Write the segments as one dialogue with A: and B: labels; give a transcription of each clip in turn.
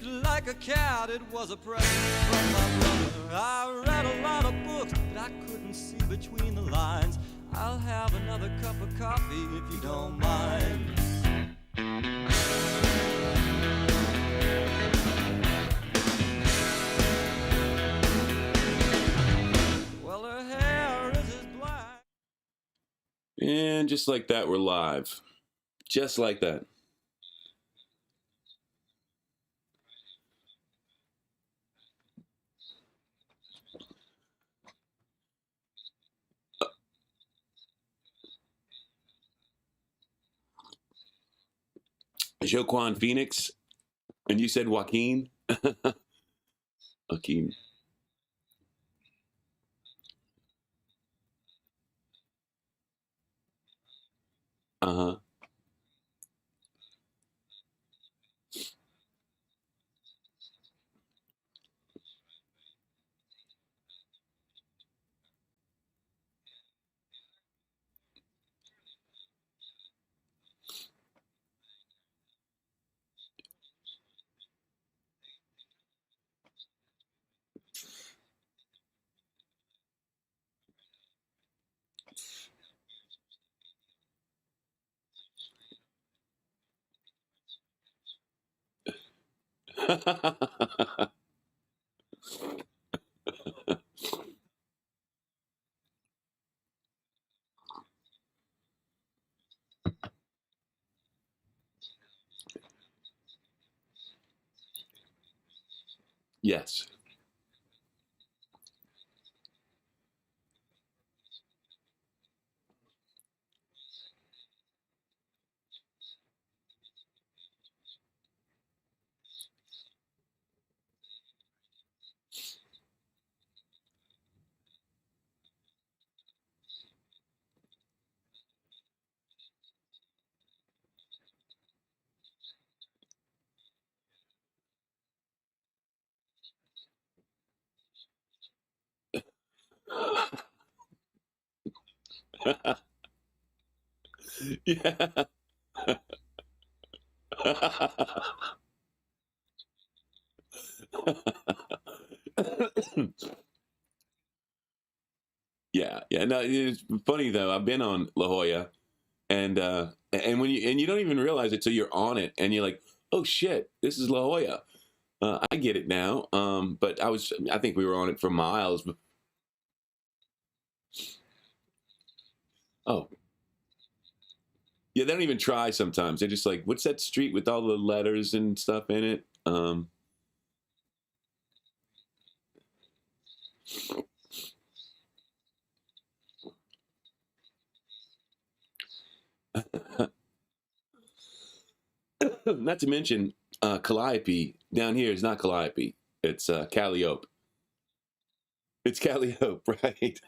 A: Shaped like a cat, it was a present from my brother. I read a lot of books, but I couldn't see between the lines. I'll have another cup of coffee if you don't mind. Well, her hair is as black.
B: And just like that, we're live. Just like that. Joaquin Phoenix, and you said Joaquin? Joaquin. Uh-huh. Yes. Yeah. Yeah, yeah. No, it's funny though. I've been on La Jolla, and when you don't even realize it till you're on it, and you're like, oh shit, this is La Jolla. I get it now. But I think we were on it for miles. Oh, yeah. They don't even try sometimes. They're just like, what's that street with all the letters and stuff in it? Not to mention, Calliope down here is not Calliope. It's Calliope. It's Calliope, right?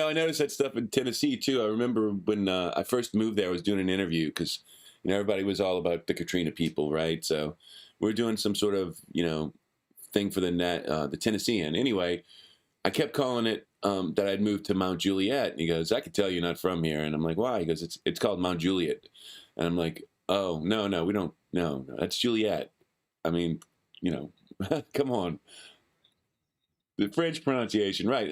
B: I noticed that stuff in Tennessee too. I remember when I first moved there, I was doing an interview because everybody was all about the Katrina people, right? So we are doing some sort of thing for the Tennessean. Anyway, I kept calling it that I'd moved to Mount Juliet, and he goes, "I could tell you're not from here." And I'm like, "Why?" He goes, "It's called Mount Juliet," and I'm like, "Oh no, we don't. No, that's Juliet. I mean, come on." The French pronunciation, right?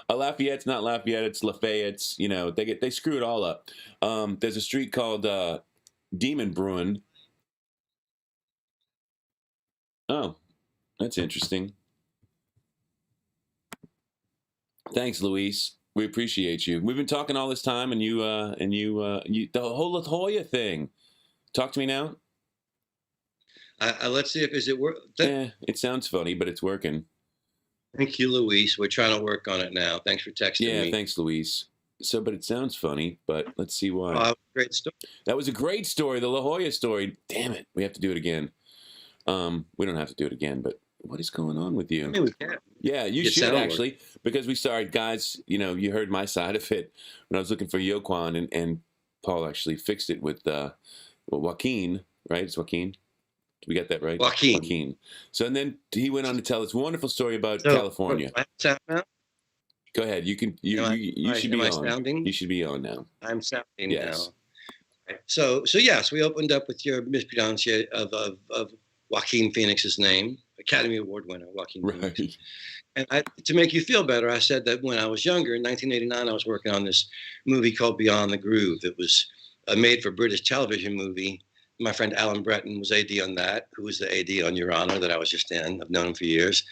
B: Lafayette's not Lafayette; it's Lafayette's. They screw it all up. There's a street called Demon Bruin. Oh, that's interesting. Thanks, Luis. We appreciate you. We've been talking all this time, and you the whole La Jolla thing. Talk to me now.
C: Let's see if is it work.
B: It sounds funny, but it's working.
C: Thank you, Luis. We're trying to work on it now. Thanks for texting me.
B: Yeah, thanks, Luis. So, but it sounds funny, but let's see why.
C: Great story.
B: That was a great story, the La Jolla story. Damn it, we have to do it again. We don't have to do it again, but what is going on with you?
C: I mean, we can.
B: Yeah, you should actually, because we started, guys. You heard my side of it when I was looking for Joaquin, and Paul actually fixed it with Joaquin, right? It's Joaquin. We got that right?
C: Joaquin.
B: Joaquin. So, and then he went on to tell this wonderful story about
C: So,
B: California.
C: I sound now?
B: Go ahead. You can. You should be
C: Am I
B: on.
C: sounding?
B: You should be on now.
C: I'm sounding
B: Yes.
C: now. Right. So yes, we opened up with your mispronunciation of Joaquin Phoenix's name, Academy Award winner Joaquin Phoenix.
B: Right.
C: And to make you feel better, I said that when I was younger, in 1989, I was working on this movie called Beyond the Groove. It was a made-for-British television movie. My friend Alan Breton was AD on that, who was the AD on Your Honor that I was just in. I've known him for years.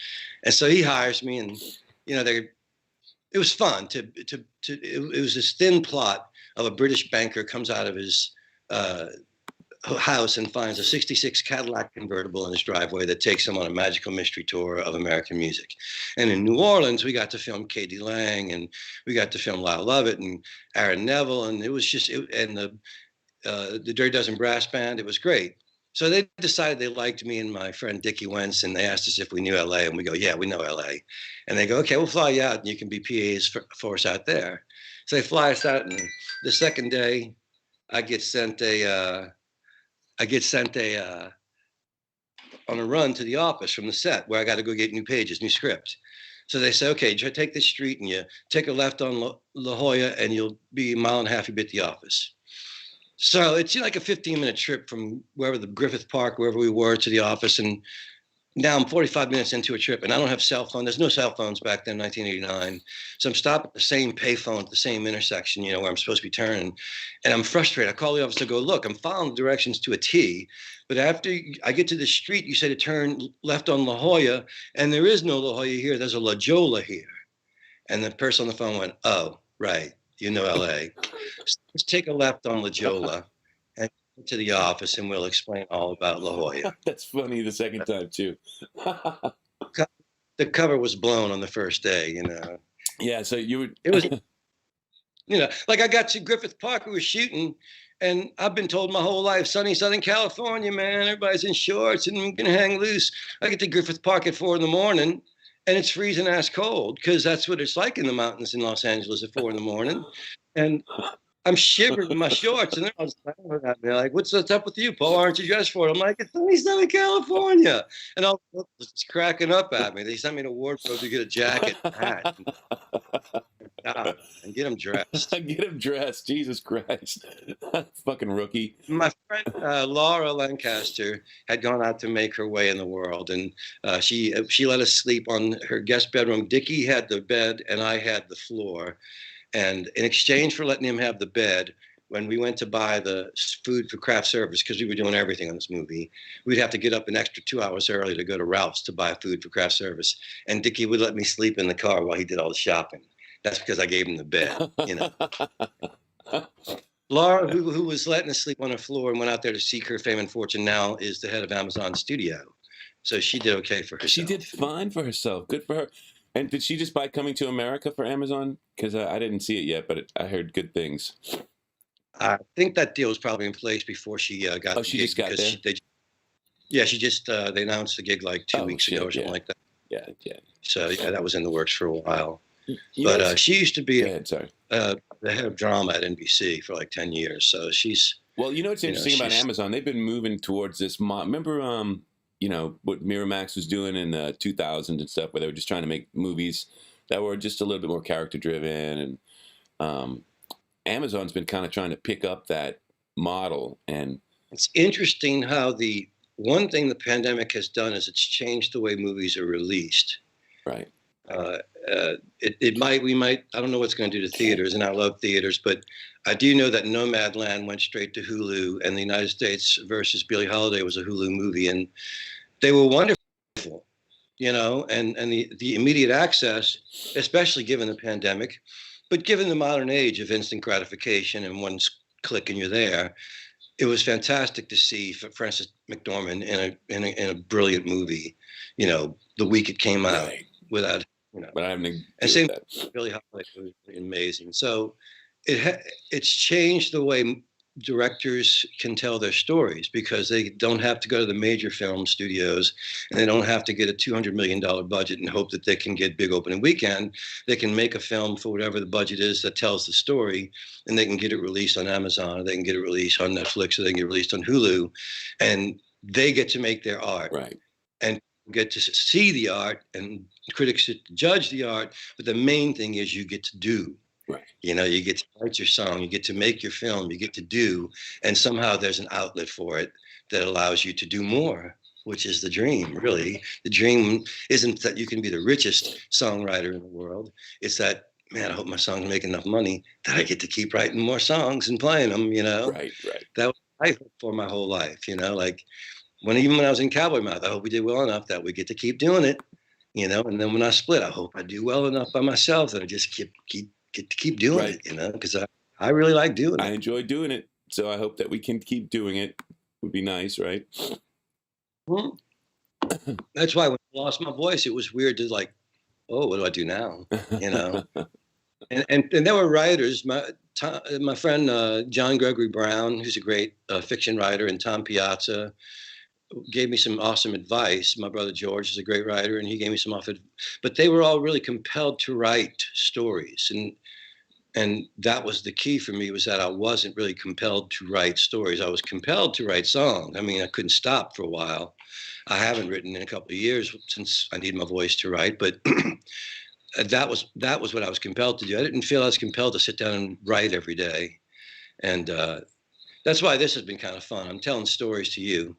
C: And so he hires me, and, you know, it was fun. It was this thin plot of a British banker comes out of his house and finds a 66 Cadillac convertible in his driveway that takes him on a magical mystery tour of American music. And in New Orleans, we got to film K.D. Lang, and we got to film Lyle Lovett and Aaron Neville, and it was just, and the Dirty Dozen Brass Band. It was great. So they decided they liked me and my friend Dickie Wentz, and they asked us if we knew LA, and we go, yeah, we know LA. And they go, okay, we'll fly you out, and you can be PAs for us out there. So they fly us out, and the second day, I get sent on a run to the office from the set where I got to go get new pages, new script. So they say, okay, take this street and you take a left on La Jolla, and you'll be a mile and a half, you be at the office. So it's like a 15-minute trip from wherever the Griffith Park, wherever we were, to the office. And now I'm 45 minutes into a trip, and I don't have cell phone. There's no cell phones back then, 1989. So I'm stopped at the same payphone at the same intersection, where I'm supposed to be turning. And I'm frustrated. I call the office to go, look, I'm following the directions to a T. But after I get to the street, you say to turn left on La Jolla, and there is no La Jolla here. There's a La Jolla here. And the person on the phone went, oh, right. You know LA. So let's take a left on La Jolla and go to the office, and we'll explain all about La Jolla.
B: That's funny the second time too.
C: The cover was blown on the first day,
B: Yeah, so you would.
C: It was, like I got to Griffith Park, we were shooting, and I've been told my whole life, sunny Southern California, man, everybody's in shorts and we can hang loose. I get to Griffith Park at 4 a.m. And it's freezing ass cold, because that's what it's like in the mountains in Los Angeles at 4 a.m. And I'm shivering in my shorts, and they're all laughing at me like, what's up with you, Paul? Aren't you dressed for it? I'm like, it's sunny Southern California. And all just cracking up at me. They sent me to wardrobe to get a jacket and hat and get them dressed.
B: Get him dressed. Jesus Christ. Fucking rookie.
C: My friend Laura Lancaster had gone out to make her way in the world, and she let us sleep on her guest bedroom. Dickie had the bed, and I had the floor. And in exchange for letting him have the bed, when we went to buy the food for craft service, because we were doing everything on this movie, we'd have to get up an extra 2 hours early to go to Ralph's to buy food for craft service. And Dickie would let me sleep in the car while he did all the shopping. That's because I gave him the bed, Laura, who was letting us sleep on her floor and went out there to seek her fame and fortune, now is the head of Amazon Studio. So she did okay for herself.
B: She did fine for herself. Good for her. And did she just buy Coming to America for Amazon? Because I didn't see it yet, but I heard good things.
C: I think that deal was probably in place before she got the
B: she
C: gig.
B: Just got there?
C: She just, they announced the gig like 2 weeks ago or something like that.
B: Yeah.
C: So that was in the works for a while.
B: But
C: she used to be
B: the
C: head of drama at NBC for like 10 years. So she's...
B: Well, what's interesting about Amazon? They've been moving towards this. Remember, what Miramax was doing in the 2000s and stuff, where they were just trying to make movies that were just a little bit more character driven. And Amazon's been kind of trying to pick up that model. And
C: it's interesting how the one thing the pandemic has done is it's changed the way movies are released.
B: Right.
C: We might, I don't know what's going to do to theaters, and I love theaters, but I do know that Nomadland went straight to Hulu, and The United States versus Billie Holiday was a Hulu movie, and they were wonderful, and the immediate access, especially given the pandemic, but given the modern age of instant gratification and one click and you're there, it was fantastic to see Frances McDormand in a brilliant movie, the week it came out.
B: Right.
C: Without,
B: But I haven't.
C: And same Billie Holiday was amazing. So it's changed the way directors can tell their stories, because they don't have to go to the major film studios, and they don't have to get a $200 million budget and hope that they can get big opening weekend. They can make a film for whatever the budget is that tells the story, and they can get it released on Amazon, or they can get it released on Netflix, or they can get it released on Hulu. And they get to make their art.
B: Right.
C: And get to see the art, and critics get to judge the art. But the main thing is you get to do.
B: Right.
C: You know, you get to write your song, you get to make your film, you get to do, and somehow there's an outlet for it that allows you to do more, which is the dream, really. The dream isn't that you can be the richest songwriter in the world. It's that, man, I hope my songs make enough money that I get to keep writing more songs and playing them, you know?
B: Right.
C: That was life for my whole life, you know? Like, even when I was in Cowboy Mouth, I hope we did well enough that we get to keep doing it, you know? And then when I split, I hope I do well enough by myself that I just get to keep doing it, you know? Because I really like doing it.
B: I enjoy doing it. So I hope that we can keep doing it. Would be nice, right?
C: Well, that's why when I lost my voice, it was weird to like, oh, what do I do now? You know? and there were writers, my friend John Gregory Brown, who's a great fiction writer, and Tom Piazza gave me some awesome advice. My brother George is a great writer, and he gave me some awesome advice. But they were all really compelled to write stories. And that was the key for me, was that I wasn't really compelled to write stories. I was compelled to write songs. I mean, I couldn't stop for a while. I haven't written in a couple of years since I need my voice to write, but that was what I was compelled to do. I didn't feel I was compelled to sit down and write every day. And that's why this has been kind of fun. I'm telling stories to you.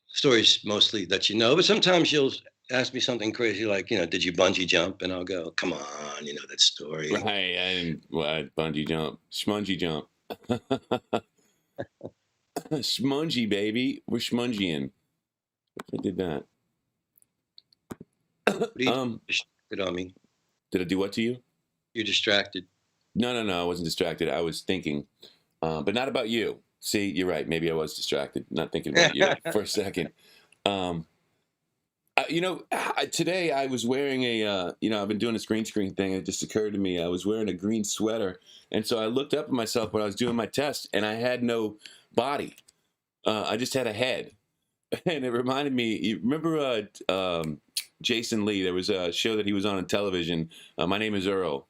C: Stories mostly that you know, but sometimes you'll ask me something crazy like, you know, did you bungee jump? And I'll go, come on, you know that story.
B: Right, I didn't bungee jump, schmungy jump. Schmungy, baby, we're schmungying. I did that.
C: Distracted on me.
B: Did I do what to you?
C: You're distracted.
B: No, I wasn't distracted. I was thinking, but not about you. See, you're right. Maybe I was distracted, not thinking about you for a second. You know, today I was wearing a, you know, I've been doing this green screen thing. It just occurred to me I was wearing a green sweater. And so I looked up at myself when I was doing my test, and I had no body. I just had a head. And it reminded me, you remember Jason Lee? There was a show that he was on television. My Name is Earl.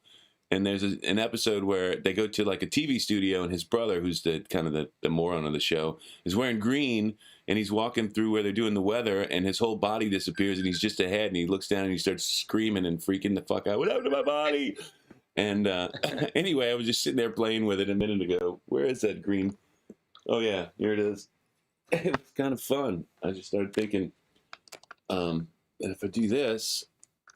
B: And there's an episode where they go to like a TV studio, and his brother, who's the kind of the moron of the show, is wearing green, and he's walking through where they're doing the weather, and his whole body disappears, and he's just a head, and he looks down and he starts screaming and freaking the fuck out. What happened to my body? And anyway, I was just sitting there playing with it a minute ago. Where is that green? Oh yeah, here it is. It was kind of fun. I just started thinking, and if I do this,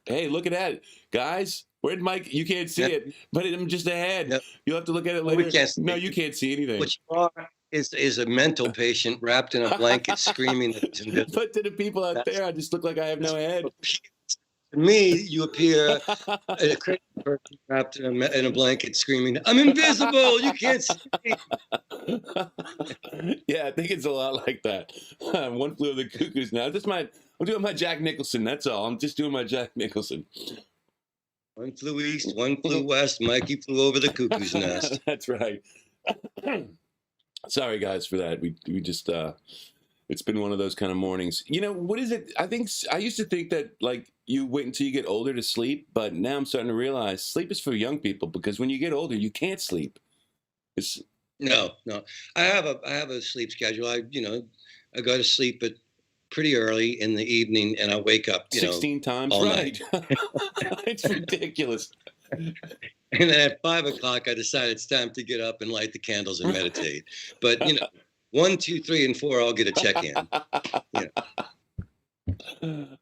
B: hey, look at that, guys. Where'd Mike? You can't see it, but I'm just ahead. Yep. You'll have to look at it later. No, you can't see anything.
C: What you are is a mental patient wrapped in a blanket screaming.
B: But to the people out there, I just look like I have no head.
C: To me, you appear a crazy person wrapped in a blanket screaming, I'm invisible, you can't see me.
B: Yeah, I think it's a lot like that. One Flew Over the Cuckoo's now. I'm doing my Jack Nicholson, that's all. I'm just doing my Jack Nicholson.
C: One flew east, one flew west, Mikey flew over the cuckoo's nest.
B: That's right. Sorry, guys, for that. We just, it's been one of those kind of mornings. You know, what is it? I used to think that, like, you wait until you get older to sleep, but now I'm starting to realize sleep is for young people, because when you get older, you can't sleep.
C: No. I have a sleep schedule. I go to sleep at pretty early in the evening, and I wake up,
B: 16 times,
C: all
B: right? It's ridiculous.
C: And then at 5 o'clock, I decide it's time to get up and light the candles and meditate. But 1, 2, 3, and 4, I'll get a check-in.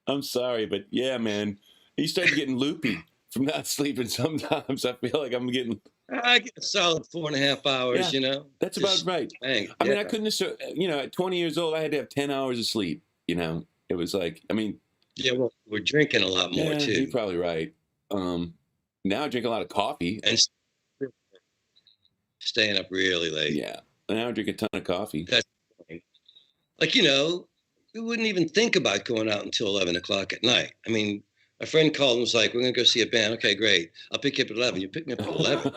B: I'm sorry, but yeah, man, you start getting loopy from not sleeping. Sometimes I feel like I'm getting.
C: I get a solid 4.5 hours.
B: Yeah, that's about right. I mean, I couldn't. At 20 years old, I had to have 10 hours of sleep. It was like, I mean.
C: Yeah, well, we're drinking a lot more too.
B: You're probably right. Now I drink a lot of coffee.
C: And staying up really late.
B: Yeah. Now I drink a ton of coffee.
C: That's like, we wouldn't even think about going out until 11 o'clock at night. I mean, a friend called and was like, we're going to go see a band. Okay, great. I'll pick you up at 11. You pick me up at 11.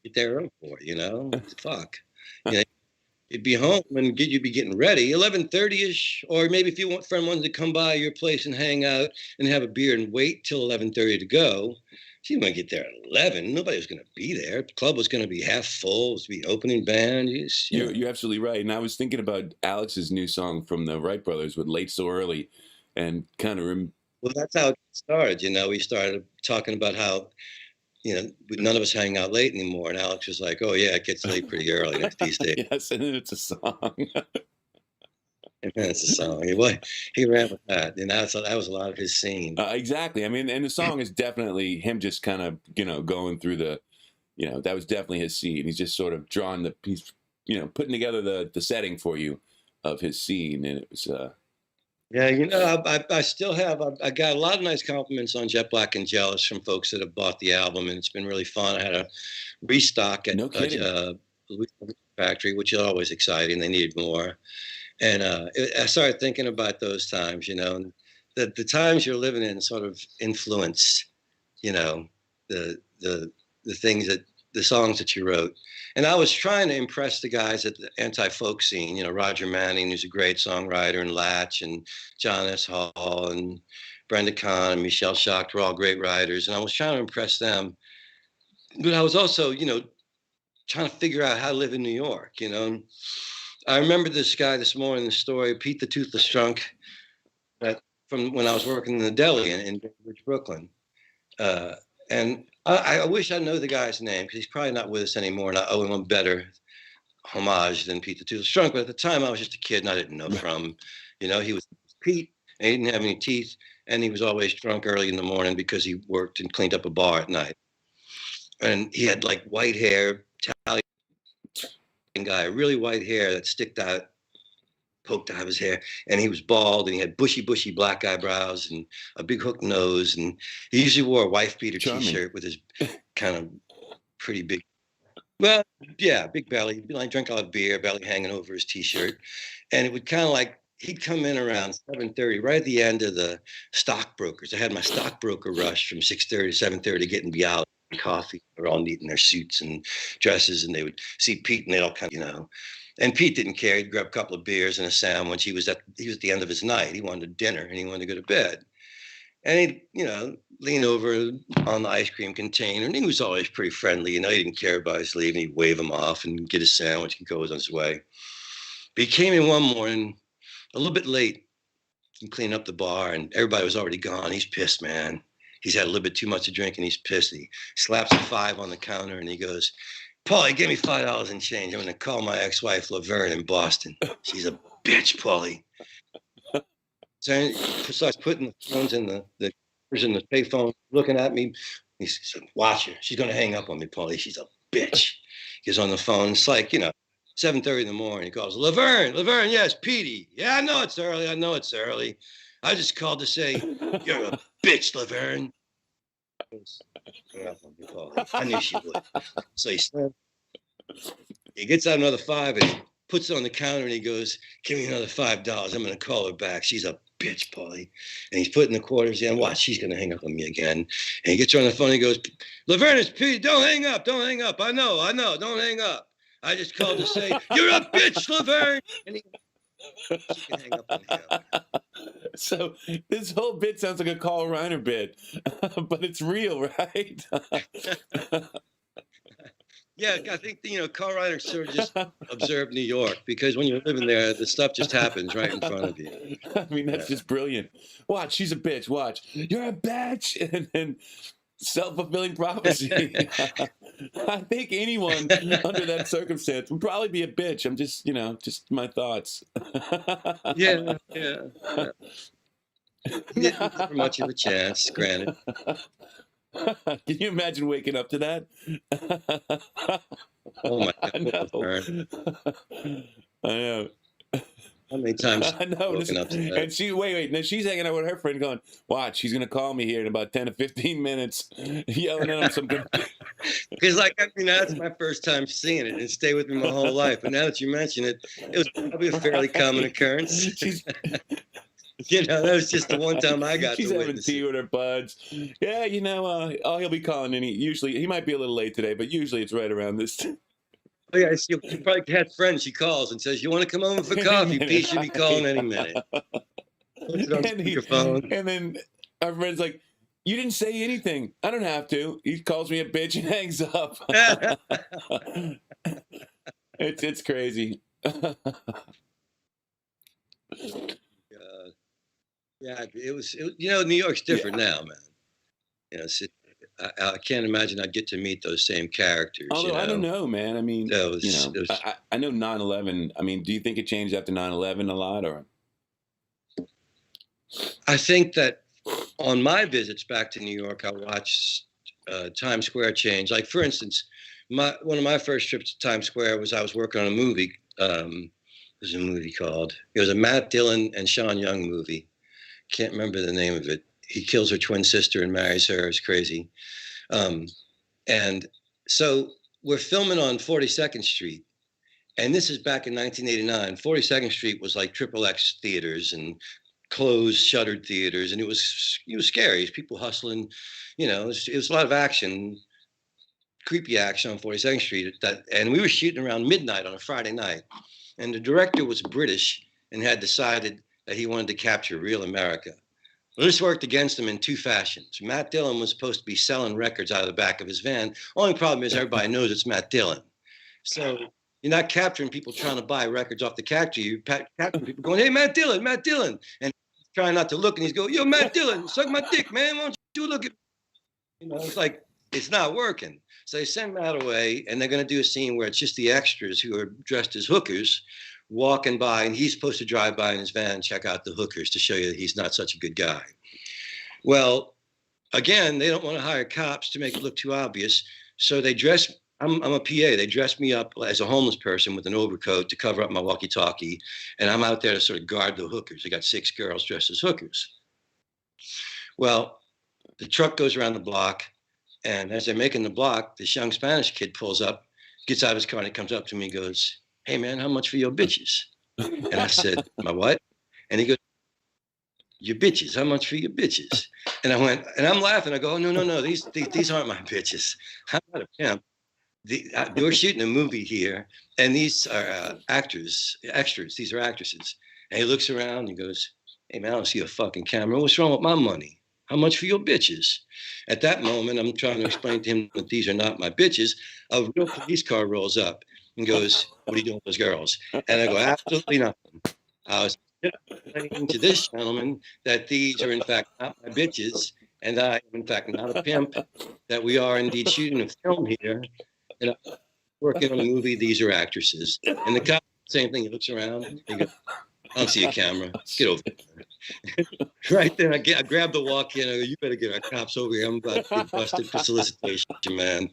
C: Get there early for, fuck. You'd be home and you'd be getting ready 11:30ish, or maybe if your friend wanted to come by your place and hang out and have a beer and wait till 11:30 to go, She didn't want to get there at 11. Nobody was going to be there. The club was going to be half full. It was going to be opening band.
B: You're absolutely right. And I was thinking about Alex's new song from the Wright brothers with Late So Early, and kind of
C: well, that's how it started. We started talking about how, none of us hang out late anymore. And Alex was like, oh, yeah, it gets late pretty early these days.
B: Yes, and then it's a song.
C: And then it's a song. He ran with that. And that was a lot of his scene.
B: Exactly. I mean, and the song is definitely him just kind of, going through the, that was definitely his scene. He's just sort of drawing he's, putting together the setting for you of his scene. And it was,
C: yeah, I still have, I got a lot of nice compliments on Jet Black and Jealous from folks that have bought the album, and it's been really fun. I had a restock at Louis Factory, which is always exciting. They needed more. And I started thinking about those times, and the times you're living in sort of influence, the things the songs that you wrote. And I was trying to impress the guys at the anti-folk scene, Roger Manning, who's a great songwriter, and Latch, and John S. Hall, and Brenda Kahn, and Michelle Schacht were all great writers. And I was trying to impress them. But I was also, trying to figure out how to live in New York, And I remember this guy this morning, the story, Pete the Toothless Drunk, from when I was working in the deli in Brooklyn. And I wish I know the guy's name, because he's probably not with us anymore, and I owe him a better homage than Pete the Toothless Drunk. But at the time, I was just a kid, and I didn't know from, he was Pete, and he didn't have any teeth, and he was always drunk early in the morning because he worked and cleaned up a bar at night. And he had like white hair, Italian guy, really white hair that poked out of his hair, and he was bald, and he had bushy black eyebrows and a big hook nose, and he usually wore a wife beater t-shirt with his kind of pretty big, big belly. He drank a lot of beer, belly hanging over his t-shirt, and it would kind of like he'd come in around 7:30, right at the end of the stockbrokers. I had my stockbroker rush from 6:30 to 7:30, getting Bialy coffee. They were all neat in their suits and dresses, and they would see Pete, and they'd all kind of, And Pete didn't care. He'd grab a couple of beers and a sandwich. He was at the end of his night. He wanted dinner, and he wanted to go to bed. And he'd, lean over on the ice cream container, and he was always pretty friendly. He didn't care about his leaving. He'd wave him off and get his sandwich and go on his way. But he came in one morning a little bit late and cleaned up the bar, and everybody was already gone. He's pissed, man. He's had a little bit too much to drink, and he's pissed. He slaps a $5 on the counter, and he goes, Paulie, give me $5 in change. I'm going to call my ex-wife, Laverne, in Boston. She's a bitch, Paulie. So he starts putting the phones in the payphone, looking at me. He said, watch her. She's going to hang up on me, Paulie. She's a bitch. He gets on the phone. It's like, 7:30 in the morning. He calls, Laverne, yes, Petey. Yeah, I know it's early. I just called to say, you're a bitch, Laverne. I knew she would. So he gets out another $5 and he puts it on the counter, and he goes, give me another $5. I'm going to call her back. She's a bitch, Paulie. And he's putting the quarters in. Watch, she's going to hang up on me again. And he gets her on the phone. And he goes, Laverne, it's Pete. Don't hang up. I know. Don't hang up. I just called to say, you're a bitch, Laverne. And she can hang up on him.
B: So this whole bit sounds like a Carl Reiner bit, but it's real, right?
C: Yeah, I think Carl Reiner sort of just observed New York, because when you're living there, the stuff just happens right in front of you.
B: I mean, that's just brilliant. Watch, she's a bitch. Watch, you're a bitch, and then self-fulfilling prophecy. I think anyone under that circumstance would probably be a bitch. I'm just, just my thoughts.
C: Yeah. Not much of a chance, granted.
B: Can you imagine waking up to that?
C: Oh my God!
B: I know.
C: How many times?
B: I know.
C: Woken up to that?
B: And she wait. Now she's hanging out with her friend, going, "Watch, she's gonna call me here in about 10 to 15 minutes, yelling at him something."
C: Because, that's my first time seeing it, and it stayed with me my whole life. But now that you mention it, it was probably a fairly common occurrence. That was just the one time I got
B: She's
C: to
B: having tea with her buds. Yeah, he'll be calling, and he might be a little late today, but usually it's right around this time.
C: Oh, yeah, she probably had friends. She calls and says, you want to come over for coffee? Pete should be calling any minute. Puts it on speakerphone.
B: And then our friend's like, You didn't say anything. I don't have to. He calls me a bitch and hangs up. It's crazy.
C: Yeah, you know, New York's different
B: Yeah.
C: now, man. You know, I can't imagine I'd get to meet those same characters, you
B: Although I don't
C: know.
B: know, man. I mean,
C: That was, it was,
B: I know 9/11. I mean, do you think it changed after 9/11 a lot, or?
C: I think that on my visits back to New York, I watched Times Square change. Like, for instance, one of my first trips to Times Square was I was working on a movie. It was a movie called, it was a Matt Dillon and Sean Young movie. Can't remember the name of it. He kills her twin sister and marries her. It's crazy. Um, and so we're filming on 42nd Street. And this is back in 1989. 42nd Street was like triple X theaters and closed, shuttered theaters. And it was scary. People hustling, you know, it was a lot of action, creepy action on 42nd Street. And we were shooting around midnight on a Friday night. And the director was British and had decided that he wanted to capture real America. Well, this worked against him in two fashions. Matt Dillon was supposed to be selling records out of the back of his van. Only problem is everybody knows it's Matt Dillon. So you're not capturing people trying to buy records off the factory. You're capturing people going, hey, Matt Dillon, Matt Dillon. And trying not to look, and he's going, yo, Matt Dillon, suck my dick, man. Why don't you look at me? You know, it's like, it's not working. So they send Matt away, and they're going to do a scene where it's just the extras who are dressed as hookers walking by, and he's supposed to drive by in his van and check out the hookers to show you that he's not such a good guy. Well, again, they don't want to hire cops to make it look too obvious. So they dress, I'm a PA. They dress me up as a homeless person with an overcoat to cover up my walkie-talkie. And I'm out there to sort of guard the hookers. They got 6 girls dressed as hookers. Well, the truck goes around the block. And as they're making the block, this young Spanish kid pulls up, gets out of his car, and he comes up to me and goes, hey, man, how much for your bitches? And I said, my what? And he goes, your bitches, how much for your bitches? And I went, and I'm laughing. I go, oh, no, these aren't my bitches. I'm not a pimp. We're shooting a movie here, and these are extras. These are actresses. And he looks around and he goes, hey, man, I don't see a fucking camera. What's wrong with my money? How much for your bitches? At that moment, I'm trying to explain to him that these are not my bitches. A real police car rolls up and goes, what are you doing with those girls? And I go, absolutely nothing. I was explaining to this gentleman that these are in fact not my bitches, and I am in fact not a pimp, that we are indeed shooting a film here, and I'm working on a movie, these are actresses. And the cop, same thing, he looks around, he goes, I don't see a camera, get over here. Right then, I grab the walkie-in, I go, you better get our cops over here, I'm about to get busted for solicitation, man.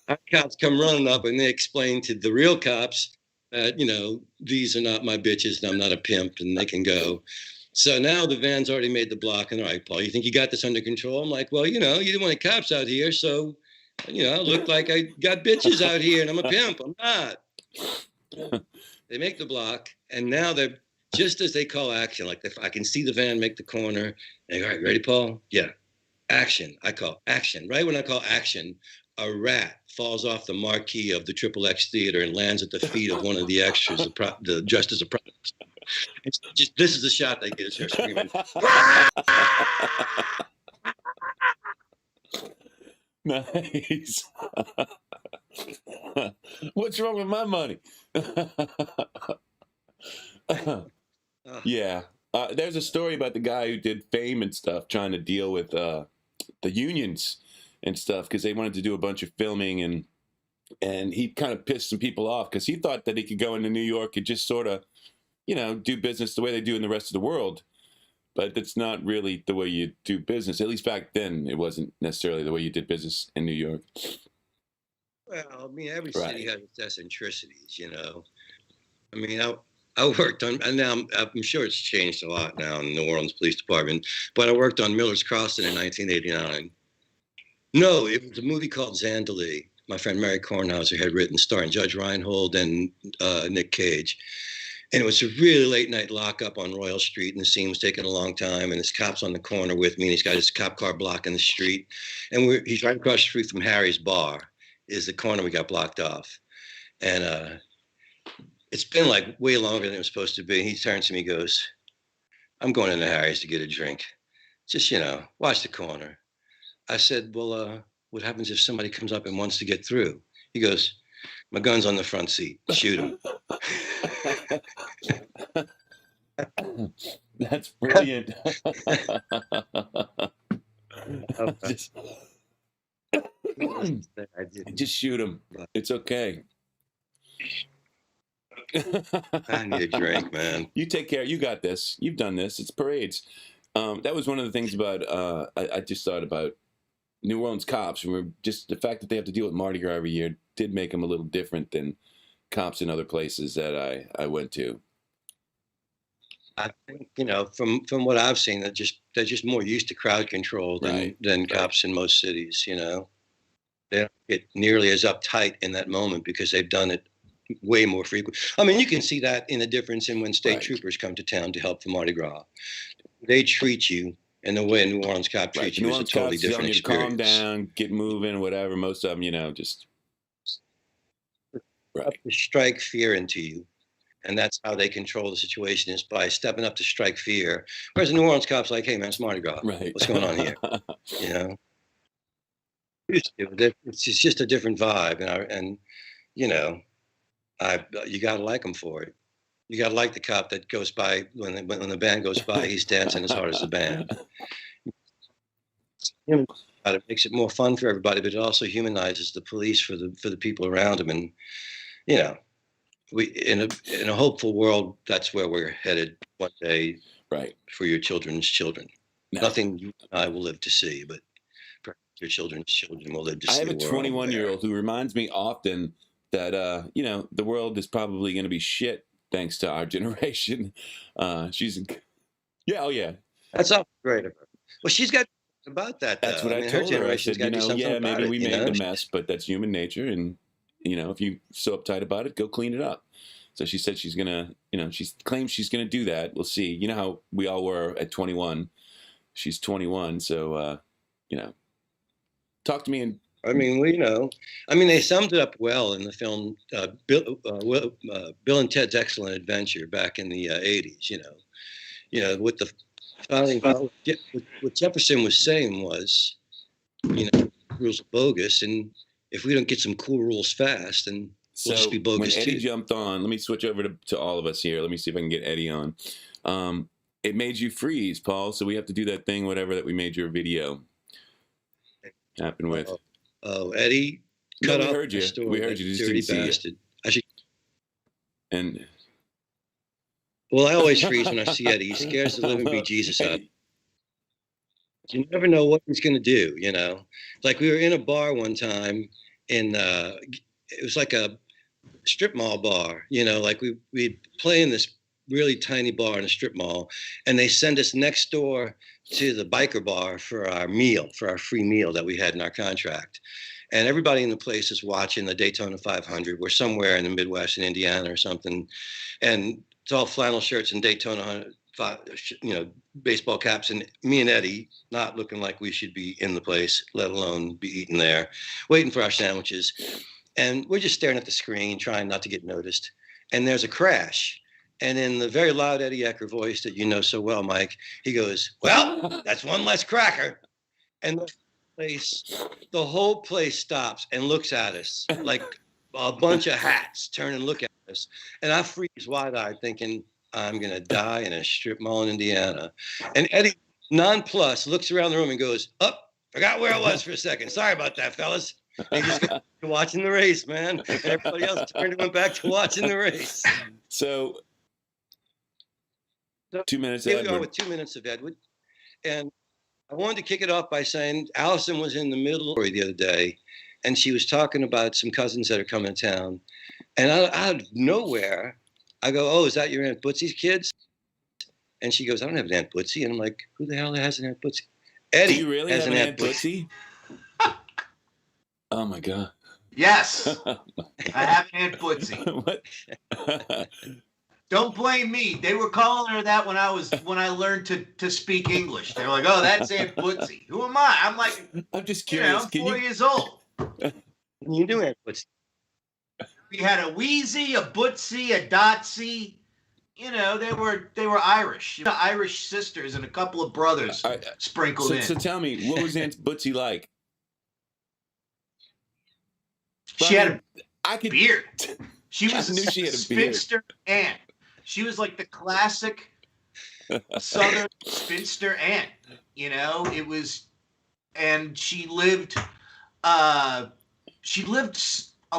C: Our cops come running up, and they explain to the real cops that, you know, these are not my bitches, and I'm not a pimp, and they can go. So now the van's already made the block, and all right, Paul, you think you got this under control? I'm like, well, you know, you didn't want the cops out here, so, you know, I look like I got bitches out here, and I'm a pimp. I'm not. They make the block, and now they're, just as they call action, like I can see the van make the corner, and they go, all right, ready, Paul? Yeah. Action. I call action. Right when I call action, a rat falls off the marquee of the Triple X Theater and lands at the feet of one of the extras, dressed as a prop. This is the shot they get, is her screaming.
B: Nice. What's wrong with my money? Yeah. There's a story about the guy who did Fame and stuff, trying to deal with the unions and stuff, because they wanted to do a bunch of filming, and he kind of pissed some people off because he thought that he could go into New York and just sort of, you know, do business the way they do in the rest of the world. But that's not really the way you do business. At least back then, it wasn't necessarily the way you did business in New York.
C: Well, I mean, every city has its eccentricities, you know. I mean, I worked on, and now I'm sure it's changed a lot now in the New Orleans Police Department, but I worked on Miller's Crossing in 1989. No, it was a movie called Zandalee. My friend Mary Kornhauser had written, starring Judge Reinhold and Nick Cage. And it was a really late night lockup on Royal Street, and the scene was taking a long time, and this cop's on the corner with me, and he's got his cop car blocking the street. And he's right across the street from Harry's Bar, is the corner we got blocked off. And it's been like way longer than it was supposed to be. And he turns to me and goes, I'm going into Harry's to get a drink. just, watch the corner. I said, well, what happens if somebody comes up and wants to get through? He goes, my gun's on the front seat. Shoot him.
B: That's brilliant. Just shoot him. It's okay.
C: I need a drink, man.
B: You take care. You got this. You've done this. It's parades. That was one of the things about, I just thought about New Orleans cops. Just the fact that they have to deal with Mardi Gras every year did make them a little different than cops in other places that I went to.
C: I think, from what I've seen, they're just more used to crowd control than cops in most cities, They don't get nearly as uptight in that moment because they've done it way more frequent. I mean, you can see that in the difference in when state troopers come to town to help the Mardi Gras. They treat you in the way a New Orleans cop treats you is a totally different experience.
B: Calm down, get moving, whatever. Most of them, just
C: up to strike fear into you. And that's how they control the situation, is by stepping up to strike fear. Whereas the New Orleans cops like, hey, man, it's Mardi Gras.
B: Right.
C: What's going on here? It's just a different vibe. You got to like them for it. You got to like the cop that goes by when the band goes by, he's dancing as hard as the band. It makes it more fun for everybody, but it also humanizes the police for the people around them. And, we in a hopeful world, that's where we're headed one day.
B: Right.
C: For your children's children. No. Nothing you and I will live to see, but perhaps your children's children will live to see.
B: I have a 21-year-old who reminds me often that the world is probably going to be shit thanks to our generation. She's oh yeah.
C: That's all great of her. Well, she's got about that.
B: That's what I told her. I said, maybe we made a mess, but that's human nature, and if you're so uptight about it, go clean it up. So she said she's gonna, she claims she's gonna do that. We'll see. You know how we all were at 21. She's 21, so talk to me. And
C: they summed it up well in the film Bill and Ted's Excellent Adventure back in the 80s. With the what Jefferson was saying was, rules are bogus, and if we don't get some cool rules fast, then we'll just be bogus
B: when Eddie
C: too.
B: Jumped on, let me switch over to all of us here. Let me see if I can get Eddie on. It made you freeze, Paul, so we have to do that thing, whatever, that we made your video happen with.
C: Eddie, cut off.
B: We heard you. We heard you. Just didn't see you.
C: Well, I always freeze when I see Eddie. He scares the living bejesus out of me. You never know what he's going to do, Like we were in a bar one time, and it was like a strip mall bar, like we'd play in this really tiny bar in a strip mall, and they send us next door to the biker bar for our free meal that we had in our contract. And everybody in the place is watching the Daytona 500. We're somewhere in the Midwest in Indiana or something. And it's all flannel shirts and Daytona, baseball caps, and me and Eddie not looking like we should be in the place, let alone be eating there, waiting for our sandwiches. And we're just staring at the screen, trying not to get noticed. And there's a crash. And in the very loud Eddie Ecker voice that you know so well, Mike, he goes, well, that's one less cracker. And the whole place stops and looks at us like a bunch of hats turn and look at us. And I freeze wide-eyed thinking, I'm going to die in a strip mall in Indiana. And Eddie, nonplussed, looks around the room and goes, forgot where I was for a second. Sorry about that, fellas. And he just got to watching the race, man. And everybody else turned and went back to watching the race.
B: So 2 minutes.
C: Here we are with 2 minutes of Edward. And I wanted to kick it off by saying Allison was in the middle of the other day, and she was talking about some cousins that are coming to town. And out of nowhere, I go, oh, is that your Aunt Bootsy's kids? And she goes, I don't have an Aunt Bootsy. And I'm like, who the hell has an Aunt Bootsy? Eddie
B: Do you really
C: has
B: have
C: an Aunt
B: Bootsy? Oh, my God.
D: Yes. I have an Aunt Bootsy.
B: What?
D: Don't blame me. They were calling her that when I learned to speak English. They were like, oh, that's Aunt Bootsy. Who am I? I'm like,
B: I'm just curious.
D: I'm 4 years old.
C: You do Aunt Bootsy.
D: We had a Wheezy, a Bootsy, a Dotsy. you know, they were Irish, Irish sisters and a couple of brothers sprinkled in.
B: So tell me, what was Aunt Bootsy like?
D: She had
B: I could
D: beard. She was
B: I knew she had a
D: spinster aunt. She was like the classic Southern spinster aunt. You know, it was, and she lived a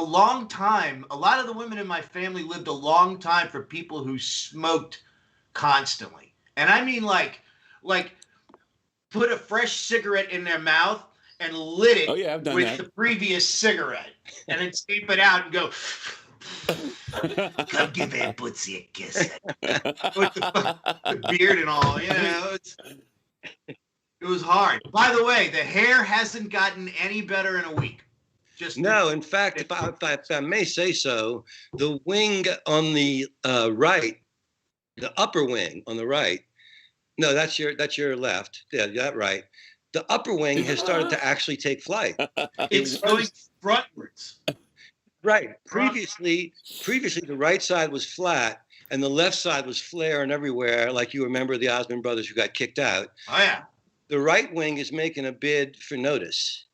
D: long time. A lot of the women in my family lived a long time for people who smoked constantly. And I mean like put a fresh cigarette in their mouth and lit it with the previous cigarette and then tape it out and go, come give Aunt Bootsy a kiss. With the beard and all, you know, it was hard. By the way, the hair hasn't gotten any better in a week.
C: No, in fact, if I may say so, the wing on the right, the upper wing on the right, no, that's your left. Yeah, that right. The upper wing has started to actually take flight.
D: It's going frontwards.
C: Right. Previously, the right side was flat and the left side was flare and everywhere, like you remember the Osmond brothers who got kicked out.
D: Oh, yeah.
C: The right wing is making a bid for notice.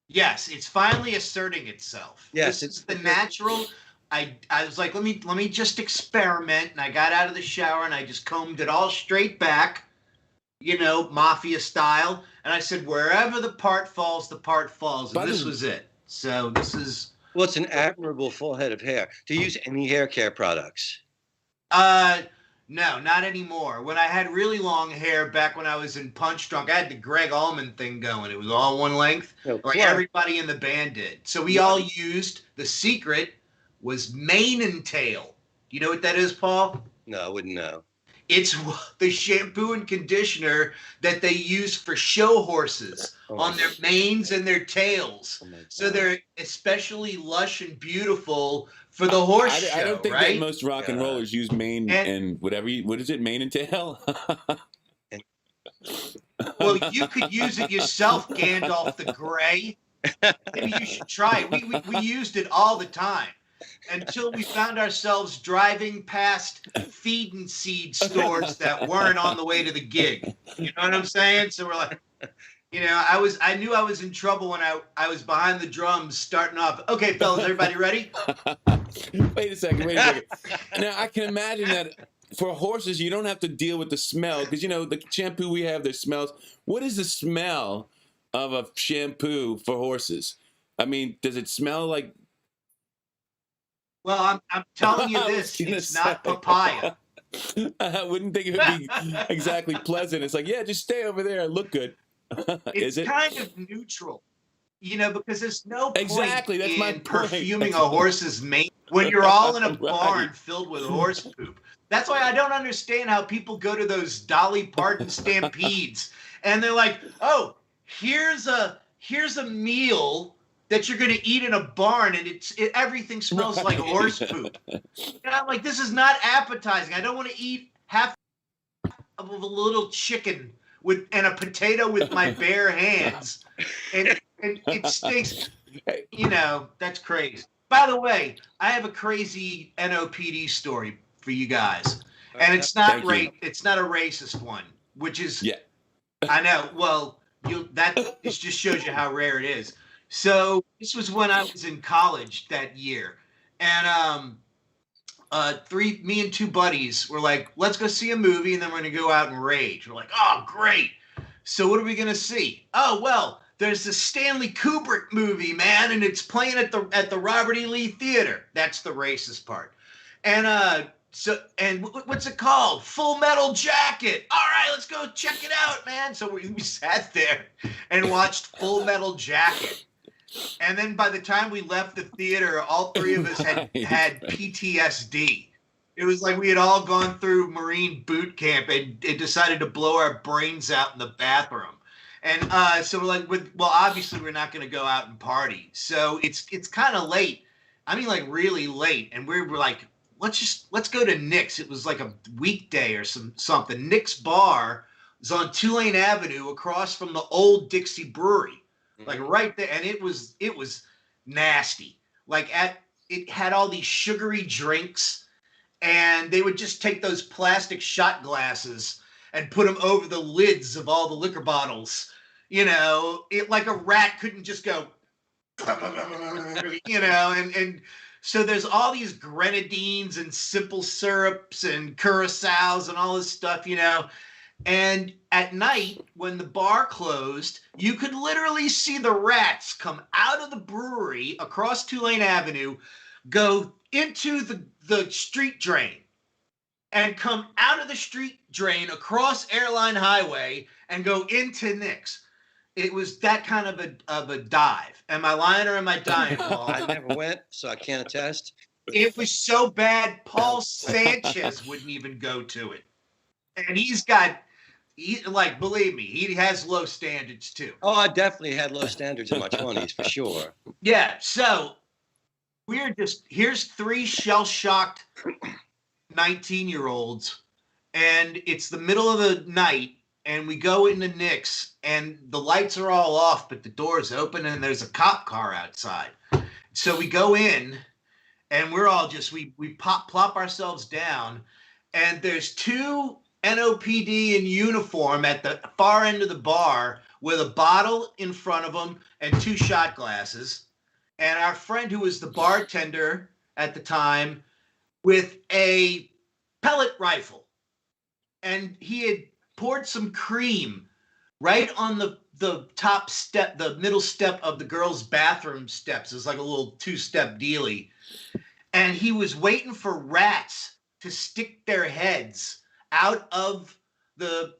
D: Yes, it's finally asserting itself.
C: Yes,
D: this is the natural. I was like, let me just experiment, and I got out of the shower and I just combed it all straight back, you know, mafia style. And I said, wherever the part falls, the part falls. And this was it. So this is.
C: Well, it's an admirable full head of hair. Do you use any hair care products?
D: No, not anymore. When I had really long hair back when I was in Punch Drunk, I had the Greg Allman thing going. It was all one length, like everybody in the band did. So we all used, the secret was mane and tail. You know what that is, Paul?
C: No, I wouldn't know.
D: It's the shampoo and conditioner that they use for show horses on their manes and their tails. So they're especially lush and beautiful for the horse show,
B: I don't think
D: right?
B: that most rock and rollers use mane and whatever. What is it, mane and tail?
D: Well, you could use it yourself, Gandalf the Grey. Maybe you should try it. We used it all the time until we found ourselves driving past feed and seed stores that weren't on the way to the gig. You know what I'm saying? So we're like, you know, I knew I was in trouble when I was behind the drums starting off. Okay, fellas, everybody ready?
B: Wait a second. Now, I can imagine that for horses, you don't have to deal with the smell because, you know, the shampoo we have, there's smells. What is the smell of a shampoo for horses? I mean, does it smell like...
D: Well, I'm telling you this, it's not papaya.
B: I wouldn't think it would be exactly pleasant. It's like, yeah, just stay over there and look good.
D: It's kind of neutral, you know, because there's no point
B: that's my
D: in perfuming a horse's mane when you're all in a barn filled with horse poop. That's why I don't understand how people go to those Dolly Parton stampedes and they're like, oh, here's a meal that you're going to eat in a barn and everything smells like horse poop. And I'm like, this is not appetizing. I don't want to eat half of a little chicken and a potato with my bare hands. And it stinks. You know, that's crazy. By the way, I have a crazy NOPD story for you guys. And it's not it's not a racist one, which is I know. Well, it just shows you how rare it is. So this was when I was in college that year, and me and two buddies were like, let's go see a movie, and then we're gonna go out and rage. We're like, oh, great. So what are we gonna see? Oh, well, there's the Stanley Kubrick movie, man, and it's playing at the Robert E. Lee Theater. That's the racist part. And what's it called? Full Metal Jacket. All right, let's go check it out, man. So we sat there and watched Full Metal Jacket. And then by the time we left the theater, all three of us had PTSD. It was like we had all gone through Marine boot camp and decided to blow our brains out in the bathroom. And so we're like, well, obviously we're not going to go out and party. So it's kind of late. I mean, like really late. And we were like, let's go to Nick's. It was like a weekday or something. Nick's Bar is on Tulane Avenue across from the old Dixie Brewery. Like right there, and it was nasty. Like it had all these sugary drinks, and they would just take those plastic shot glasses and put them over the lids of all the liquor bottles. You know, it like a rat couldn't just go, you know, and so there's all these grenadines and simple syrups and curacao and all this stuff, you know. And at night, when the bar closed, you could literally see the rats come out of the brewery across Tulane Avenue, go into the street drain, and come out of the street drain across Airline Highway and go into Nick's. It was that kind of a dive. Am I lying or am I dying, Paul?
C: I never went, so I can't attest.
D: It was so bad, Paul Sanchez wouldn't even go to it. And like, believe me, he has low standards too.
C: Oh, I definitely had low standards in my 20s, for sure.
D: Yeah, so here's 3 shell-shocked 19-year-olds, and it's the middle of the night, and we go into Nick's, and the lights are all off, but the door's open, and there's a cop car outside. So we go in, and we're all just, we plop ourselves down, and there's 2 NOPD in uniform at the far end of the bar with a bottle in front of them and 2 shot glasses. And our friend who was the bartender at the time with a pellet rifle. And he had poured some cream right on the top step, the middle step of the girls' bathroom steps. It was like a little 2-step dealie. And he was waiting for rats to stick their heads out of the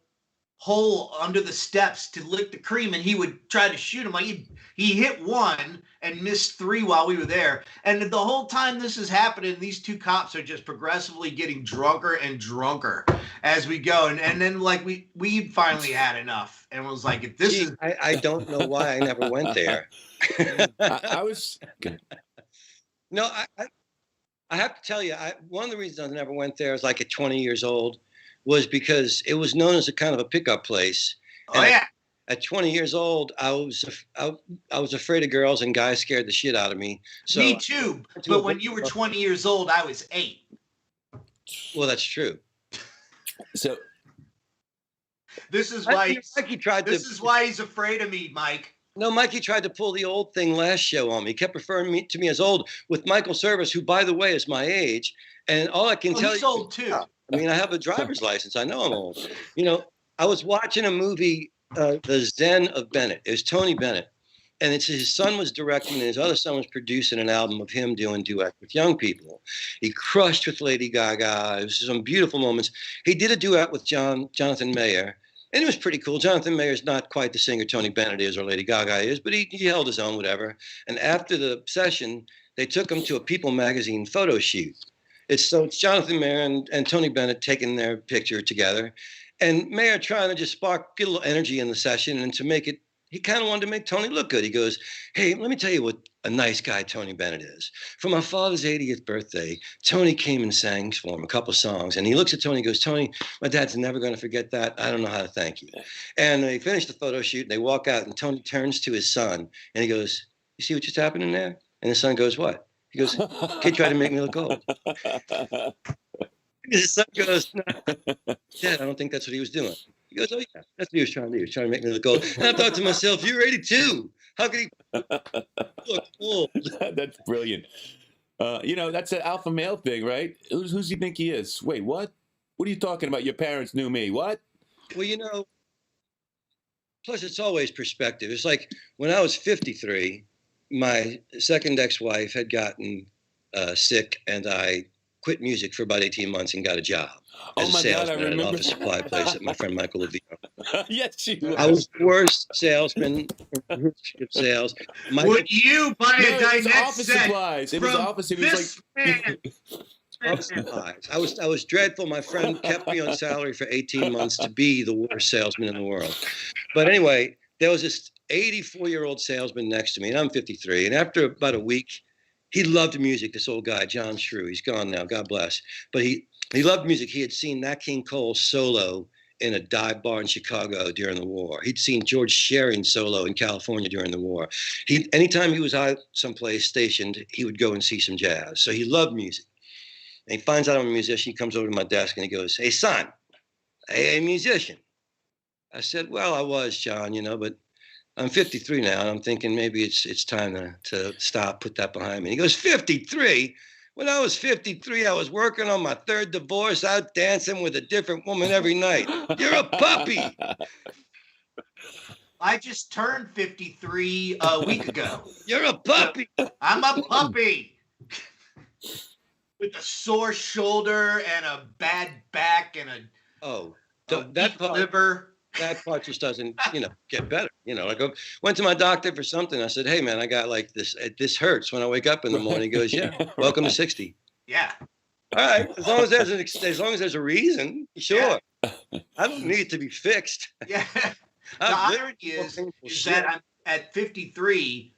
D: hole under the steps to lick the cream, and he would try to shoot him. Like he hit 1 and missed 3 while we were there. And the whole time this is happening, these 2 cops are just progressively getting drunker and drunker as we go. And then like we finally had enough and was like, if this is
C: I don't know why I never went there.
B: I was
C: No, I have to tell you, one of the reasons I never went there is like at 20 years old was because it was known as a kind of a pickup place.
D: Oh, yeah.
C: At 20 years old, I was afraid of girls, and guys scared the shit out of me. So
D: me too. But when you were 20 years old, I was 8.
C: Well, that's true.
B: So
D: this is why
C: this
D: is why he's afraid of me, Mike.
C: No, Mikey tried to pull the old thing last show on me. He kept referring to me as old with Michael Service, who, by the way, is my age. And all I can tell
D: he's
C: you,
D: old too.
C: I mean, I have a driver's license. I know I'm old. You know, I was watching a movie, The Zen of Bennett. It was Tony Bennett. And it's his son was directing, and his other son was producing an album of him doing duet with young people. He crushed with Lady Gaga. It was some beautiful moments. He did a duet with Jonathan Mayer, and it was pretty cool. Jonathan Mayer's not quite the singer Tony Bennett is or Lady Gaga is, but he held his own, whatever. And after the session, they took him to a People magazine photo shoot. It's Jonathan Mayer and Tony Bennett taking their picture together, and Mayer trying to just get a little energy in the session, and to make it, he kind of wanted to make Tony look good. He goes, "Hey, let me tell you what a nice guy Tony Bennett is. For my father's 80th birthday, Tony came and sang for him a couple songs." And he looks at Tony and goes, "Tony, my dad's never going to forget that. I don't know how to thank you." And they finish the photo shoot, and they walk out, and Tony turns to his son, and he goes, "You see what just happened in there?" And his son goes, "What?" He goes, "Kid tried to make me look old." His son goes, "No, Dad, I don't think that's what he was doing." He goes, "Oh, yeah, that's what he was trying to do. He was trying to make me look old." And I thought to myself, you're 82. How could he look old?
B: That's brilliant. You know, that's an alpha male thing, right? Who's he think he is? Wait, what? What are you talking about? Your parents knew me. What?
C: Well, you know, plus it's always perspective. It's like when I was 53, my second ex-wife had gotten sick, and I quit music for about 18 months and got a job as a salesman at an office supply place that my friend Michael Levine.
B: Yes, you was.
C: I was the worst salesman in sales.
D: Would you buy a dinette
B: office
D: set
B: supplies. It was
D: from
B: office. It was
D: this
B: like
C: office supplies. I was dreadful. My friend kept me on salary for 18 months to be the worst salesman in the world. But anyway, there was this 84-year-old salesman next to me, and I'm 53. And after about a week, he loved music, this old guy, John Shrew. He's gone now, God bless. But he loved music. He had seen Nat King Cole solo in a dive bar in Chicago during the war. He'd seen George Shearing solo in California during the war. Anytime he was out someplace stationed, he would go and see some jazz. So he loved music. And he finds out I'm a musician. He comes over to my desk and he goes, "Hey, son, hey, a musician." I said, "Well, I was, John, but I'm 53 now, and I'm thinking maybe it's time to stop, put that behind me." And he goes, "53? When I was 53, I was working on my third divorce, out dancing with a different woman every night. You're a puppy."
D: I just turned 53 a week ago.
C: "You're a puppy."
D: I'm a puppy. With a sore shoulder and a bad back and a
C: That part,
D: liver.
C: that part just doesn't, get better. Like I went to my doctor for something. I said, "Hey, man, I got like this. This hurts when I wake up in the morning." He goes, "Yeah, welcome to 60."
D: Yeah.
C: All right, as long as there's a reason, sure. I don't need it to be fixed.
D: Yeah. The irony is that I'm at 53,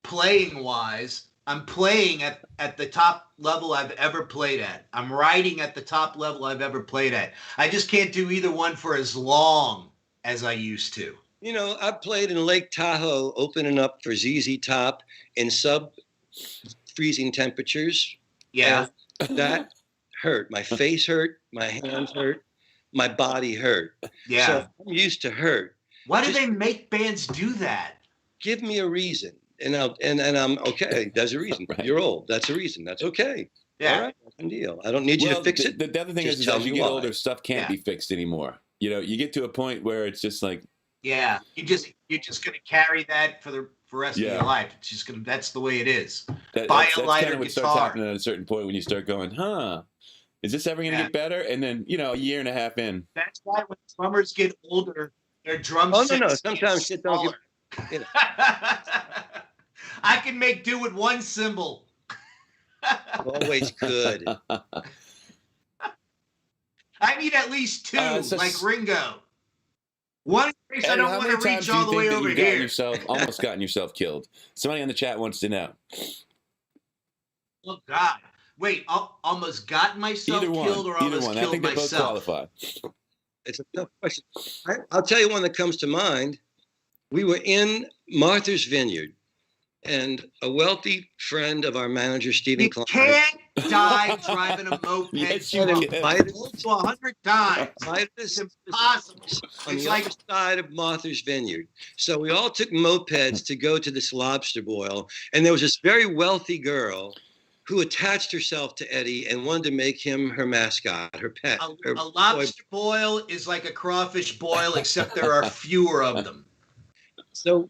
D: playing wise, I'm playing at the top level I've ever played at. I'm writing at the top level I've ever played at. I just can't do either one for as long as I used to.
C: I played in Lake Tahoe opening up for ZZ Top in sub-freezing temperatures.
D: Yeah.
C: And that hurt. My face hurt. My hands hurt. My body hurt.
D: Yeah.
C: So I'm used to hurt.
D: Why do they make bands do that?
C: Give me a reason. And I'm okay. There's a reason.
B: Right.
C: You're old. That's a reason. That's okay.
D: Yeah.
C: All right. That's a deal. I don't need you to fix it.
B: The other thing
C: Just
B: is
C: tell
B: as you
C: me
B: get
C: why.
B: older, stuff can't be fixed anymore. You get to a point where it's just like,
D: yeah, you're just gonna carry that for the rest of your life. It's just gonna. That's the way it is. Buy a lighter
B: kind of what starts
D: guitar.
B: happening at a certain point when you start going, is this ever going to get better? And then, a year and a half in.
D: That's why when drummers get older, their drum
C: Oh,
D: sets
C: no.
D: get
C: Sometimes shit don't
D: smaller.
C: get.
D: I can make do with one cymbal.
C: Always could.
D: I need at least two, like Ringo. One in case I
B: Eddie,
D: don't
B: how
D: want
B: many
D: to
B: times
D: reach
B: do you
D: all the
B: think
D: way
B: that
D: over
B: you've
D: here.
B: almost gotten yourself killed? Somebody on the chat wants to know.
D: Oh God! Wait, almost got myself killed or almost
B: I
D: killed
B: think they both
D: myself?
B: qualify.
C: It's a tough question. I'll tell you one that comes to mind. We were in Martha's Vineyard, and a wealthy friend of our manager, Stephen
D: You
C: Klein.
D: can't die driving a moped.
B: Yes,
C: you can.
D: Invited to 100 times. It's impossible.
C: On
D: It's
C: the
D: like
C: other side of Martha's Vineyard. So we all took mopeds to go to this lobster boil, and there was this very wealthy girl who attached herself to Eddie and wanted to make him her mascot, her pet.
D: a lobster boil is like a crawfish boil, except there are fewer of them.
C: So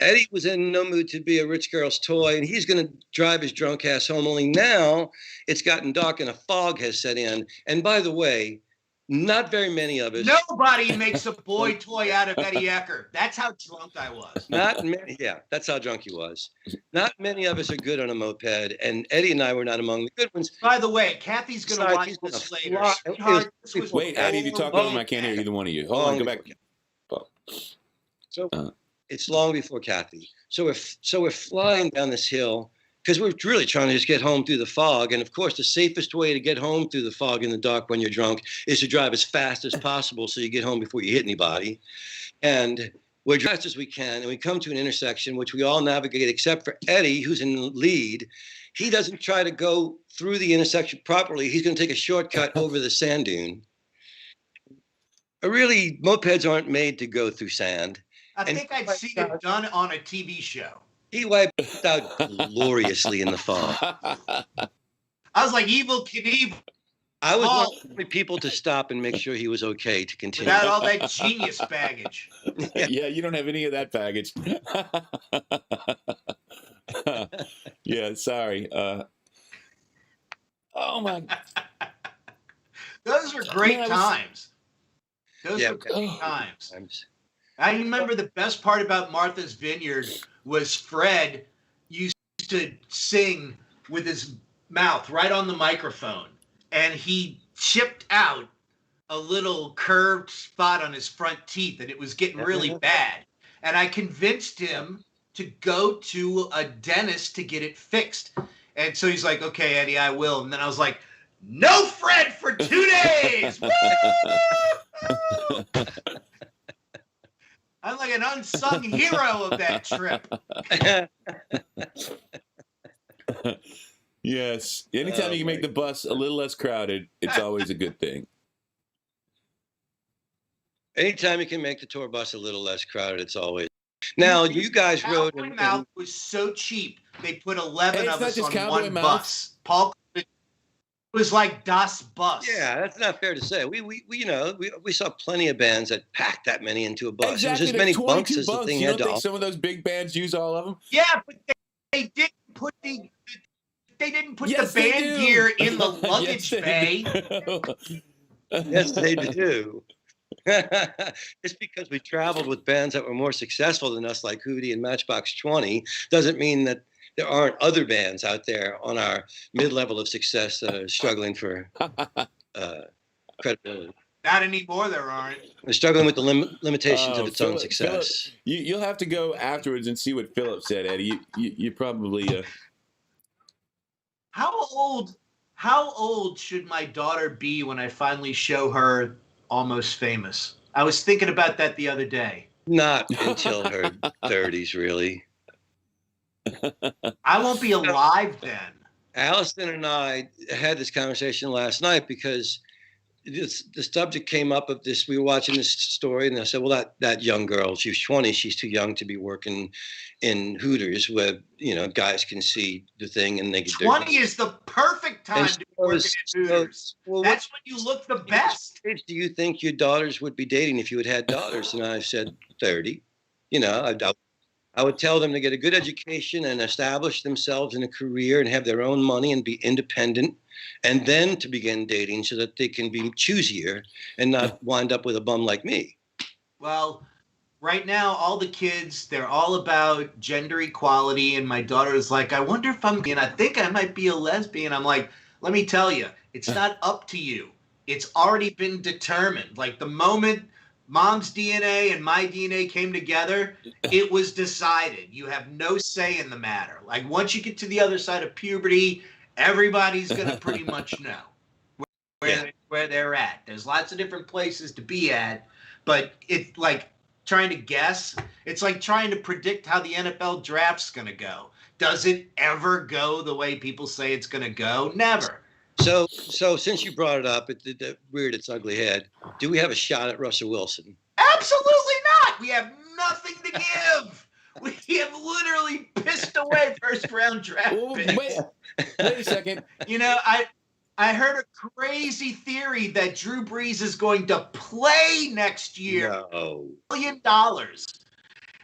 C: Eddie was in no mood to be a rich girl's toy, and he's going to drive his drunk ass home. Only now it's gotten dark and a fog has set in. And by the way, not very many of us.
D: Nobody makes a boy toy out of Eddie Ecker. That's how drunk I was.
C: Not many. Yeah, that's how drunk he was. Not many of us are good on a moped, and Eddie and I were not among the good ones.
D: By the way, Kathy's going to watch this later. Sweetheart, this was
B: Wait, Eddie, if you talk over him, I can't hear either one of you. Hold on, go back.
C: So it's long before Kathy. So we're flying down this hill because we're really trying to just get home through the fog. And of course, the safest way to get home through the fog in the dark when you're drunk is to drive as fast as possible so you get home before you hit anybody. And we're as fast as we can, and we come to an intersection which we all navigate except for Eddie, who's in the lead. He doesn't try to go through the intersection properly. He's going to take a shortcut over the sand dune. Really, mopeds aren't made to go through sand.
D: I think I'd see it done on a TV show.
C: He wiped out gloriously in the fog.
D: I was like Evel Knievel.
C: I was one of the only people to stop and make sure he was okay to continue.
D: Without all that genius baggage.
B: Yeah, you don't have any of that baggage. Yeah, sorry. Oh my.
D: Those were great times. Those were great times. I remember the best part about Martha's Vineyard was Fred used to sing with his mouth right on the microphone, and he chipped out a little curved spot on his front teeth, and it was getting really bad. And I convinced him to go to a dentist to get it fixed. And so he's like, "Okay, Eddie, I will." And then I was like, "No Fred for 2 days." I'm like an unsung hero of that trip.
B: Yes. Anytime you can make the bus a little less crowded, it's always a good thing.
C: Anytime you can make the tour bus a little less crowded, it's always. Now, you guys rode.
D: Cowboy Mouth was so cheap. They put 11 of us on
B: Cowboy
D: one
B: Mouth.
D: bus. Paul was like Das Bus.
C: Yeah, that's not fair to say. We saw plenty of bands that packed that many into a bus.
B: Exactly.
C: It was as many bunks as the
B: bunks.
C: thing
B: You
C: had
B: don't
C: to.
B: think some of those big bands use all of them?
D: Yeah, but they didn't put the band gear in the luggage bay.
C: Yes, they do. Just because we traveled with bands that were more successful than us, like Hootie and Matchbox 20, doesn't mean that there aren't other bands out there on our mid-level of success that are struggling for credibility.
D: Not anymore, there aren't.
C: They're struggling with the limitations of its own success.
B: Phillip, you'll have to go afterwards and see what Philip said, Eddie. You probably...
D: How old should my daughter be when I finally show her Almost Famous? I was thinking about that the other day.
C: Not until her 30s, really.
D: I won't be alive then.
C: Allison and I had this conversation last night because the subject came up of this. We were watching this story, and I said, "Well, that young girl, she was 20. She's too young to be working in Hooters, where guys can see the thing and they get
D: 20 is the perfect time to be working at Hooters. That's when you look the best.
C: Which age do you think your daughters would be dating if you had daughters?" And I said 30. I would tell them to get a good education and establish themselves in a career and have their own money and be independent, and then to begin dating so that they can be choosier and not wind up with a bum like me.
D: Well, right now, all the kids, they're all about gender equality. And my daughter is like, I wonder if I think I might be a lesbian. I'm like, let me tell you, it's not up to you. It's already been determined. Like the moment Mom's DNA and my DNA came together, it was decided. You have no say in the matter. Like once you get to the other side of puberty, everybody's going to pretty much know where they're at. There's lots of different places to be at, but it's like trying to guess. It's like trying to predict how the NFL draft's going to go. Does it ever go the way people say it's going to go? Never.
C: So since you brought it up, it reared its ugly head. Do we have a shot at Russell Wilson?
D: Absolutely not. We have nothing to give. We have literally pissed away first-round draft picks.
B: Wait a second.
D: I heard a crazy theory that Drew Brees is going to play next year.
C: No.
D: $1 million.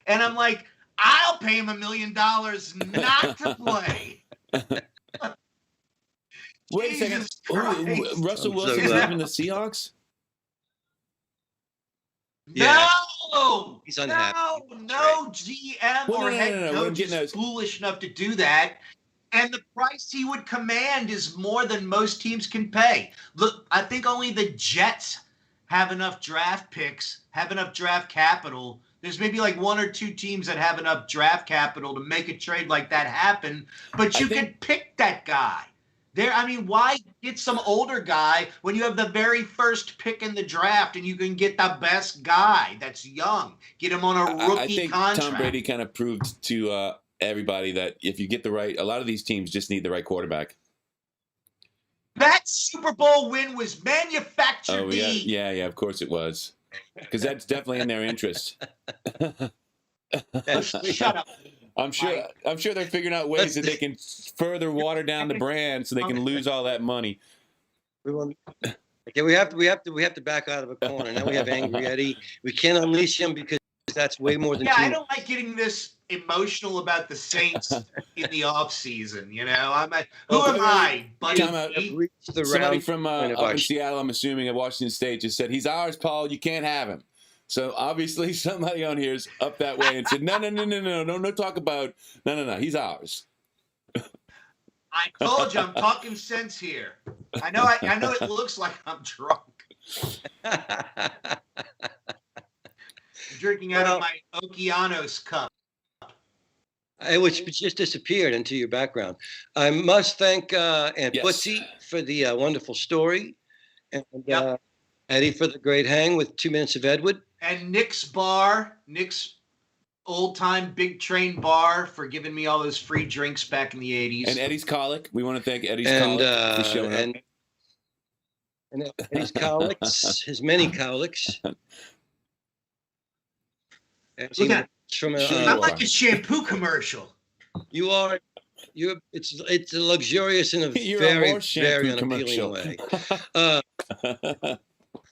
D: And I'm like, I'll pay him $1 million not to play.
B: Wait a second. Russell Wilson is leaving the Seahawks?
C: Yeah.
D: No!
C: He's unhappy.
D: No GM or head coach is foolish enough to do that. And the price he would command is more than most teams can pay. Look, I think only the Jets have enough draft picks, have enough draft capital. There's maybe like one or two teams that have enough draft capital to make a trade like that happen. But you can pick that guy. Why get some older guy when you have the very first pick in the draft and you can get the best guy that's young? Get him on a rookie contract.
B: Tom Brady kind of proved to everybody that if you get a lot of these teams just need the right quarterback.
D: That Super Bowl win was manufactured.
B: Oh, yeah, of course it was. Because that's definitely in their interest.
D: Shut up.
B: I'm sure they're figuring out ways that they can further water down the brand so they can lose all that money.
C: Okay, we have to back out of a corner. Now we have Angry Eddie. We can't unleash him because that's way more than.
D: Yeah, I don't like getting this emotional about the Saints in the off season. Who am I, buddy?
B: Somebody from up in Seattle, I'm assuming, at Washington State, just said, "He's ours, Paul. You can't have him." So obviously somebody on here is up that way and said, no, talk about, no, he's ours.
D: I told you I'm talking sense here. I know it looks like I'm drunk. Drinking out of my Okeanos cup.
C: Which just disappeared into your background. I must thank Aunt Bootsy for the wonderful story, and Eddie for the great hang with 2 Minutes of Edward.
D: And Nick's Old Time Big Train Bar for giving me all those free drinks back in the 80s.
B: And Eddie's Colic. We want to thank Eddie's Colic for showing up.
C: And Eddie's colics, his many colics.
D: Look at
C: from
D: not like a shampoo commercial.
C: It's a luxurious in a very unappealing way.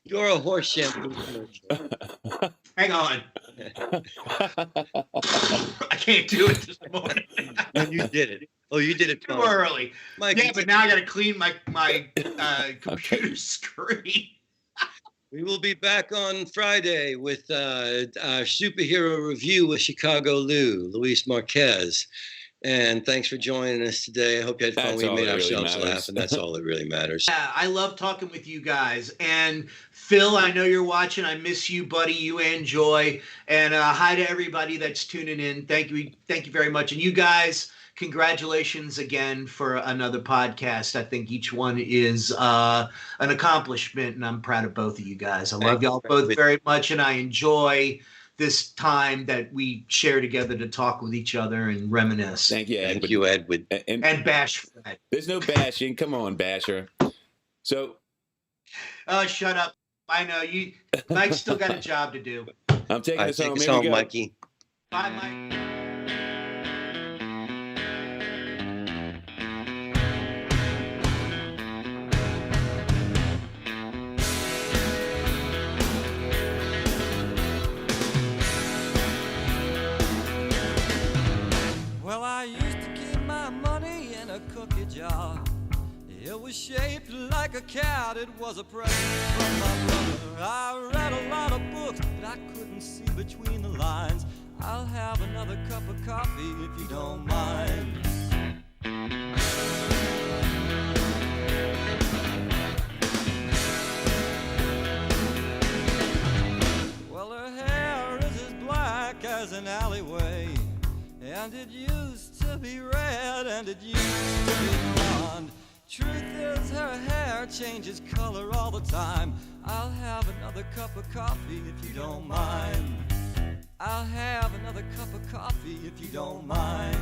C: You're a horse shampoo commercial.
D: Hang on. I can't do it this morning.
C: And you did it. Oh, you did it
D: too early.
C: Mike,
D: yeah, but now I got to clean my computer screen.
C: We will be back on Friday with our superhero review with Chicago Luis Marquez. And thanks for joining us today. I hope you had fun. We made ourselves laugh, and that's all that really matters.
D: Yeah, I love talking with you guys. And Phil, I know you're watching. I miss you, buddy. You enjoy. And hi to everybody that's tuning in. Thank you very much. And you guys, congratulations again for another podcast. I think each one is an accomplishment, and I'm proud of both of you guys. I love y'all both very much, and I enjoy this time that we share together to talk with each other and reminisce.
B: Thank you, Ed.
C: Thank you, Ed.
D: And bash Fred.
B: There's no bashing. Come on, Basher. So.
D: Shut up. I know you. Mike's still got a job to do.
B: I'm taking us home.
C: Take us home, Mikey.
D: Bye, Mike.
A: Well, I used to keep my money in a cookie jar. It was shaped like a cat, it was a present from my brother. I read a lot of books, but I couldn't see between the lines. I'll have another cup of coffee if you don't mind. Well, her hair is as black as an alleyway, and it used to be red, and it used to be blonde. Truth is, her hair changes color all the time. I'll have another cup of coffee if you don't mind. I'll have another cup of coffee if you don't mind.